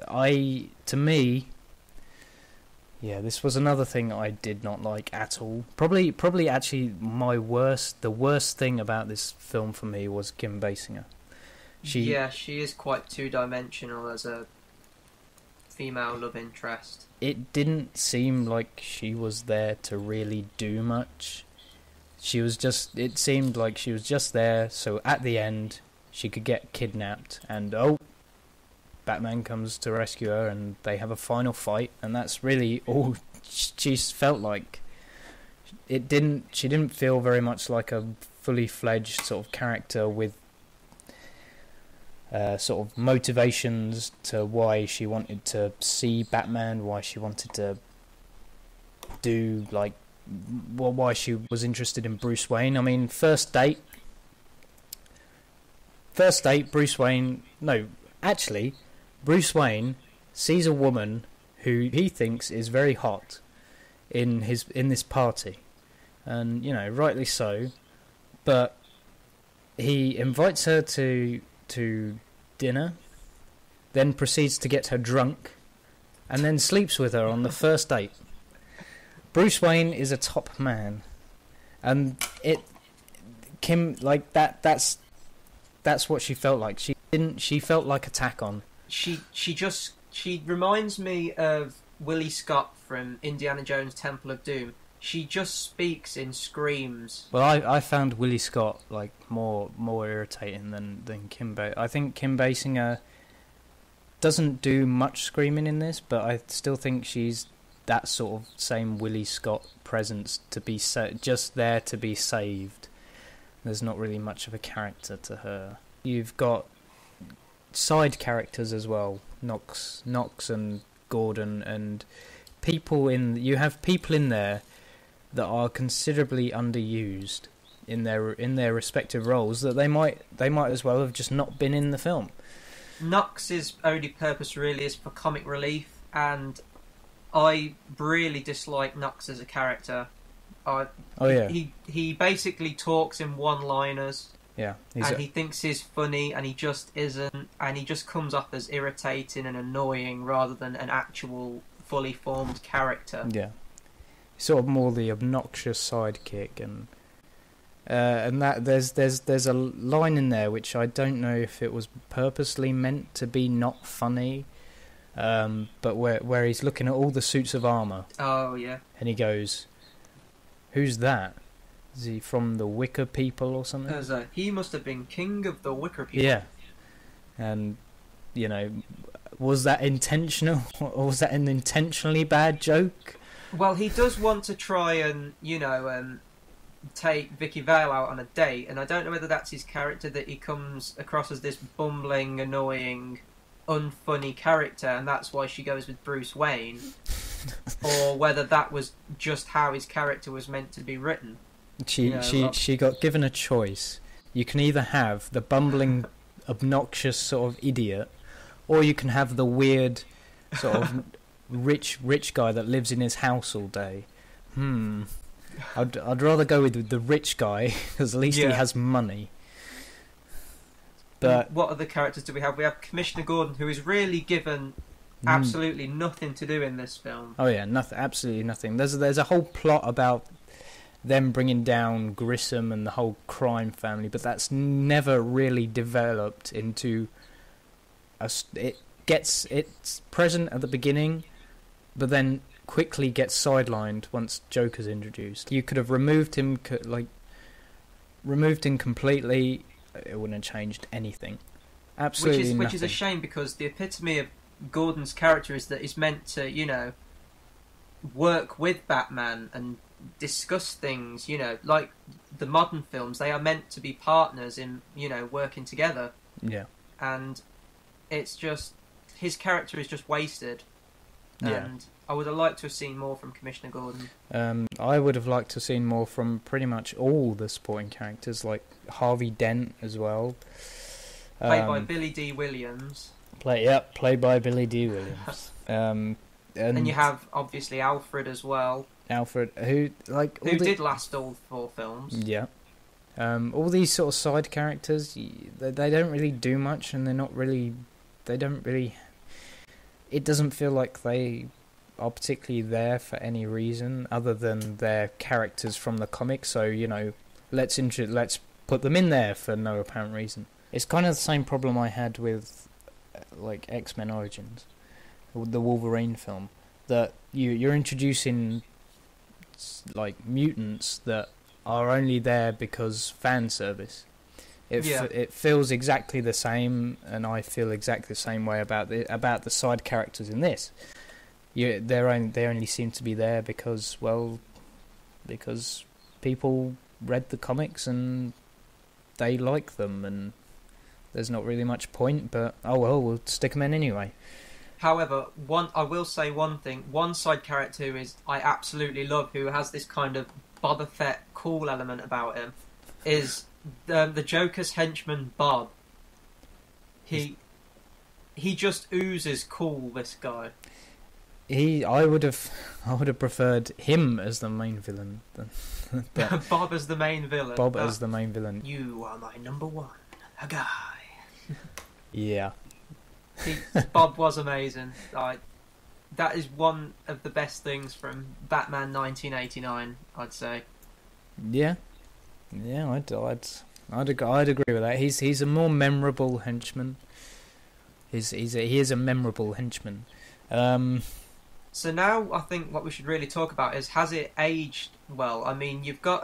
To me, yeah, this was another thing I did not like at all. Probably actually the worst thing about this film for me was Kim Basinger. She is quite two-dimensional as a female love interest. It didn't seem like she was there to really do much. It seemed like she was just there so at the end she could get kidnapped and Batman comes to rescue her and they have a final fight, and that's really all she felt like. She didn't feel very much like a fully fledged sort of character with sort of motivations to why she wanted to see Batman, why she wanted to do why she was interested in Bruce Wayne. I mean, first date, Bruce Wayne sees a woman who he thinks is very hot in this party, and rightly so, but he invites her to dinner, then proceeds to get her drunk, and then sleeps with her on the first date. Bruce Wayne is a top man, and that's what she felt like. She felt like a tack-on. She reminds me of Willie Scott from Indiana Jones Temple of Doom. She just speaks in screams. Well, I found Willie Scott more irritating than Kim Basinger. I think Kim Basinger doesn't do much screaming in this, but I still think she's that sort of same Willie Scott presence to be just there to be saved. There's not really much of a character to her. You've got side characters as well, Knox and Gordon, and you have people in there that are considerably underused in their respective roles, that they might as well have just not been in the film. Knox's only purpose really is for comic relief, and I really dislike Knox as a character. He basically talks in one-liners. Yeah, he thinks he's funny, and he just isn't, and he just comes off as irritating and annoying rather than an actual fully formed character. Yeah, sort of more the obnoxious sidekick, and that there's a line in there which I don't know if it was purposely meant to be not funny, but where he's looking at all the suits of armor. Oh yeah, and he goes, "Who's that? Is he from the Wicker people or something?" He must have been king of the Wicker people. Yeah, and was that intentional, or was that an intentionally bad joke? Well, he does want to try and take Vicky Vale out on a date, and I don't know whether that's his character, that he comes across as this bumbling, annoying, unfunny character, and that's why she goes with Bruce Wayne, or whether that was just how his character was meant to be written. She got given a choice. You can either have the bumbling, obnoxious sort of idiot, or you can have the weird, sort of rich guy that lives in his house all day. I'd rather go with the rich guy, because at least he has money. But what other characters do we have? We have Commissioner Gordon, who is really given absolutely nothing to do in this film. Oh yeah, nothing, absolutely nothing. There's a whole plot about them bringing down Grissom and the whole crime family, but that's never really developed into it's present at the beginning, but then quickly gets sidelined once Joker's introduced. You could have removed him completely. It wouldn't have changed anything. Absolutely nothing. Which is a shame, because the epitome of Gordon's character is that he's meant to, work with Batman and discuss things, like the modern films. They are meant to be partners in, working together. Yeah. And it's just, his character is just wasted. Yeah. And I would have liked to have seen more from Commissioner Gordon. I would have liked to have seen more from pretty much all the supporting characters, like Harvey Dent as well. Played by Billy D. Williams. Played by Billy D. Williams. And you have, obviously, Alfred as well. Alfred, who did last all 4 films. Yeah. All these sort of side characters, they don't really do much, and they don't really it doesn't feel like they are particularly there for any reason other than they're characters from the comics. So let's put them in there for no apparent reason. It's kind of the same problem I had with like X-Men Origins, the Wolverine film, that you're introducing like mutants that are only there because fan service. It feels exactly the same, and I feel exactly the same way about the side characters in this. They only seem to be there because people read the comics and they like them, and there's not really much point. But we'll stick them in anyway. However, I will say one thing. One side character who I absolutely love, who has this kind of Boba Fett cool element about him, is the Joker's henchman Bob. He just oozes cool. This guy. I would have preferred him as the main villain. Bob as the main villain. Bob as the main villain. You are my number one, a guy. Yeah. Bob was amazing. That is one of the best things from Batman 1989, I'd say. Yeah, I'd agree with that. He's a more memorable henchman. He is a memorable henchman. So now I think what we should really talk about is, has it aged well? I mean, you've got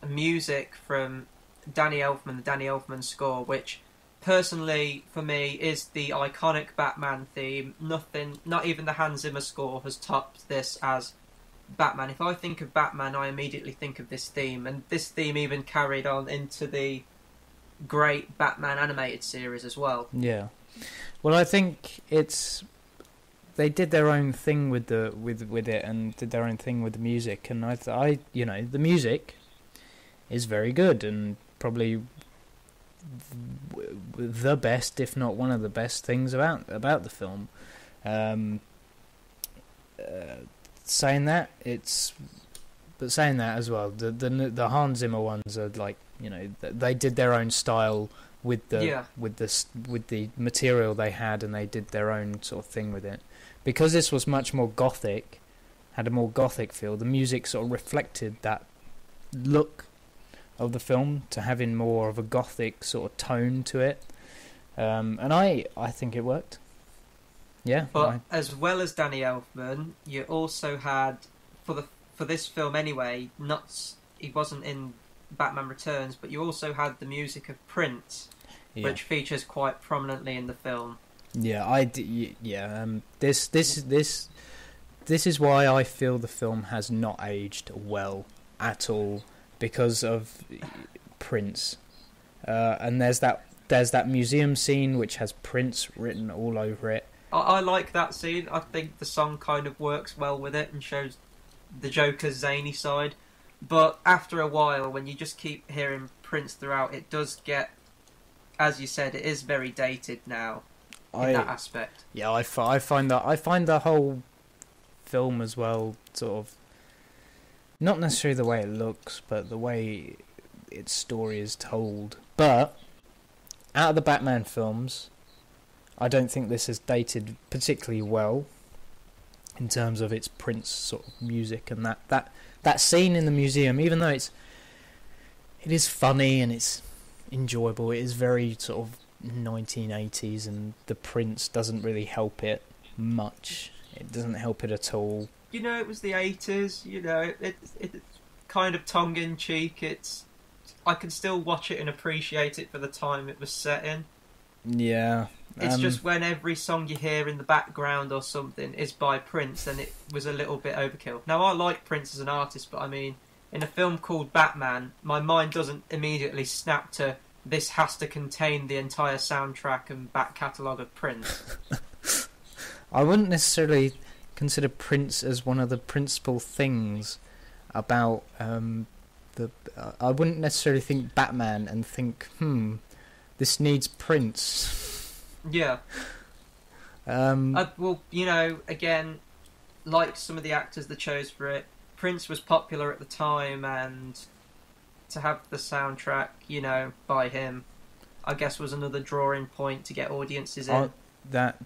music from Danny Elfman, the Danny Elfman score, which personally for me is the iconic Batman theme. Not even the Hans Zimmer score has topped this as Batman. If I think of Batman, I immediately think of this theme, and this theme even carried on into the great Batman animated series as well. Yeah. Well, I think they did their own thing with it, and did their own thing with the music, and I the music is very good, and probably the best, if not one of the best things about the film. Saying that as well, the Hans Zimmer ones are like, they did their own style with the material they had, and they did their own sort of thing with it. Because this was much more gothic, had a more gothic feel, the music sort of reflected that look of the film, to having more of a gothic sort of tone to it. And I think it worked. Yeah. But as well as Danny Elfman, you also had, for this film anyway, he wasn't in Batman Returns, but you also had the music of Prince, which features quite prominently in the film. Yeah, this is why I feel the film has not aged well at all, because of Prince. And there's that museum scene which has Prince written all over it. I like that scene. I think the song kind of works well with it and shows the Joker's zany side. But after a while, when you just keep hearing Prince throughout, it does get, as you said, it is very dated now in that aspect. Yeah, I find the whole film as well, sort of, not necessarily the way it looks, but the way its story is told. But out of the Batman films, I don't think this is dated particularly well in terms of its Prince sort of music, and that scene in the museum, even though it is funny and it's enjoyable, it is very sort of 1980s, and the Prince doesn't really help it much. It doesn't help it at all. It was the 80s, it's kind of tongue-in-cheek. I can still watch it and appreciate it for the time it was set in. Yeah. It's just when every song you hear in the background or something is by Prince, then it was a little bit overkill. Now, I like Prince as an artist, but I mean, in a film called Batman, my mind doesn't immediately snap to, this has to contain the entire soundtrack and back catalogue of Prince. I wouldn't necessarily consider Prince as one of the principal things about I wouldn't necessarily think Batman and think, this needs Prince. Yeah. Well, again, like some of the actors they chose for it, Prince was popular at the time, and to have the soundtrack, by him, I guess was another drawing point to get audiences in. that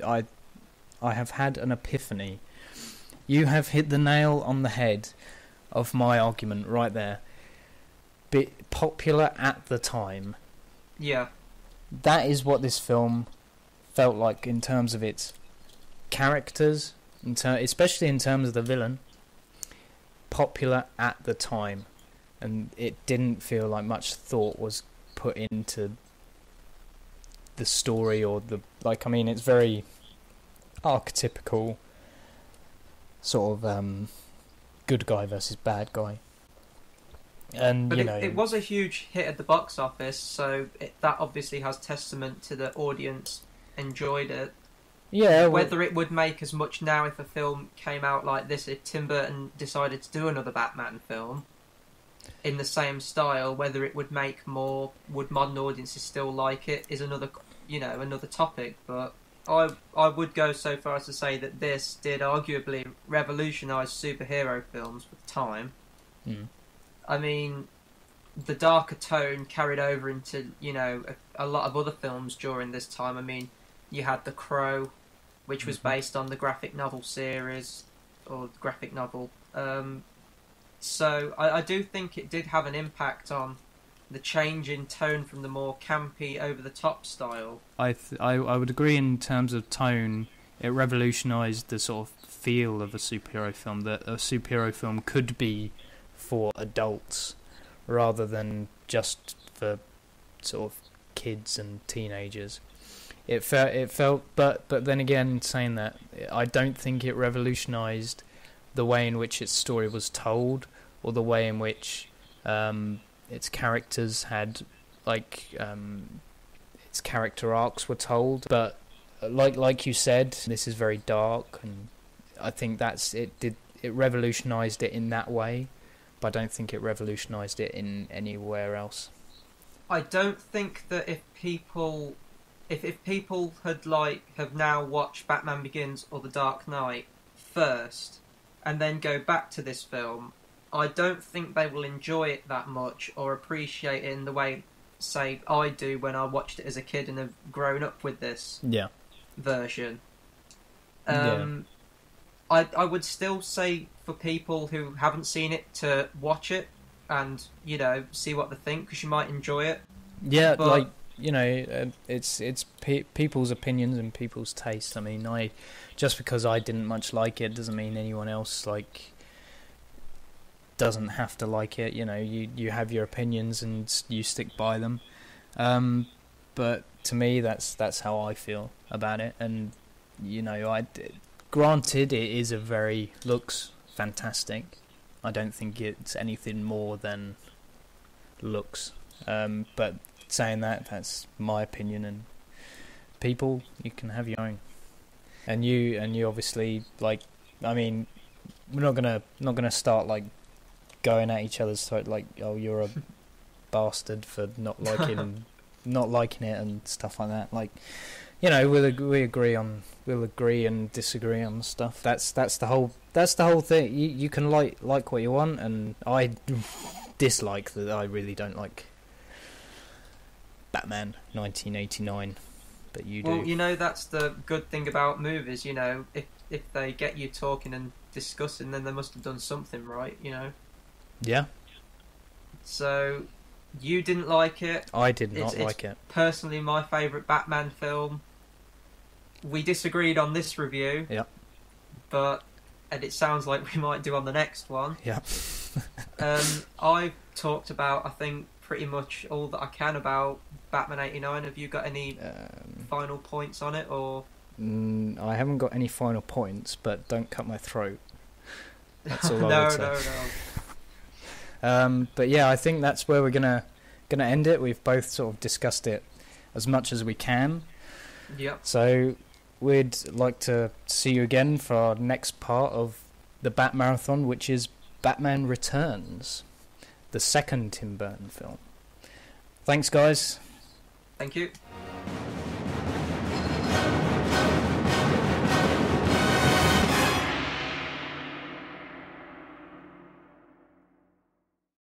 I have had an epiphany. You have hit the nail on the head of my argument right there. Popular at the time. Yeah. That is what this film felt like in terms of its characters, especially in terms of the villain. Popular at the time, and it didn't feel like much thought was put into the story or it's very archetypical sort of good guy versus bad guy. And it was a huge hit at the box office, so that obviously has testament to the audience enjoyed it. Yeah. Whether it would make as much now if a film came out like this, if Tim Burton decided to do another Batman film in the same style, whether it would make more, would modern audiences still like it, is another topic. But I would go so far as to say that this did arguably revolutionise superhero films for the time. Mm. I mean, the darker tone carried over into, a lot of other films during this time. I mean, you had The Crow, which was based on the graphic novel series, or graphic novel. So I do think it did have an impact on the change in tone from the more campy, over-the-top style. I would agree in terms of tone. It revolutionised the sort of feel of a superhero film, that a superhero film could be for adults rather than just for sort of kids and teenagers. It felt, but then again, saying that, I don't think it revolutionised the way in which its story was told, or the way in which its characters had, its character arcs were told. But like you said, this is very dark, and I think it revolutionised it in that way. But I don't think it revolutionised it in anywhere else. I don't think that if people have now watched Batman Begins or The Dark Knight first and then go back to this film, I don't think they will enjoy it that much or appreciate it in the way, say, I do when I watched it as a kid and have grown up with this version. I would still say for people who haven't seen it to watch it and, see what they think, because you might enjoy it. Yeah, but it's people's opinions and people's tastes. I mean, just because I didn't much like it doesn't mean anyone else doesn't have to like it. You have your opinions and you stick by them. But to me, that's how I feel about it. And granted, it looks fantastic. I don't think it's anything more than looks. But saying that's my opinion, and people, you can have your own. And you obviously, we're not gonna start going at each other's throat oh, you're a bastard for not liking it and stuff like that. We'll agree and disagree on stuff. That's the whole thing. You can like what you want, and I dislike that. I really don't like Batman 1989, but you do. Well, that's the good thing about movies. If they get you talking and discussing, then they must have done something right. Yeah. So you didn't like it. I did not like it. Personally, my favourite Batman film. We disagreed on this review. Yep. And it sounds like we might do on the next one. Yep. I've talked about, I think, pretty much all that I can about Batman 89. Have you got any final points on it, or? I haven't got any final points, but don't cut my throat. That's all I would say. No. But yeah, I think that's where we're gonna end it. We've both sort of discussed it as much as we can. Yep. So we'd like to see you again for our next part of the Batmarathon, which is Batman Returns, the second Tim Burton film. Thanks, guys. Thank you.